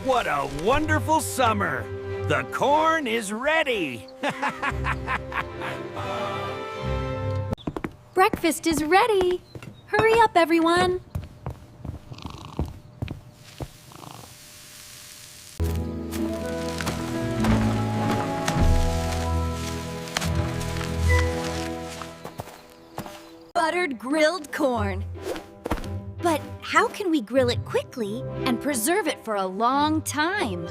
What a wonderful summer! The corn is ready! Breakfast is ready! Hurry up, everyone! Buttered grilled corn. But how can we grill it quickly and preserve it for a long time?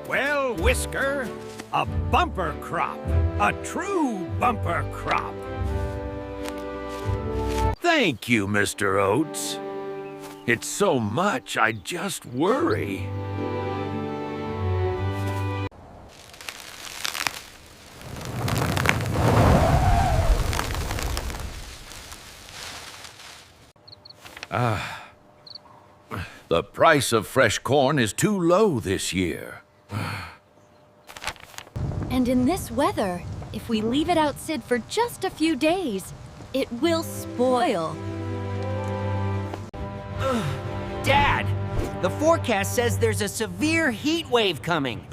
Well, Whisker, a bumper crop. A true bumper crop. Thank you, Mr. Oats. It's so much, I just worry. The price of fresh corn is too low this year. And in this weather, if we leave it out sit for just a few days, it will spoil. Dad, the forecast says there's a severe heat wave coming.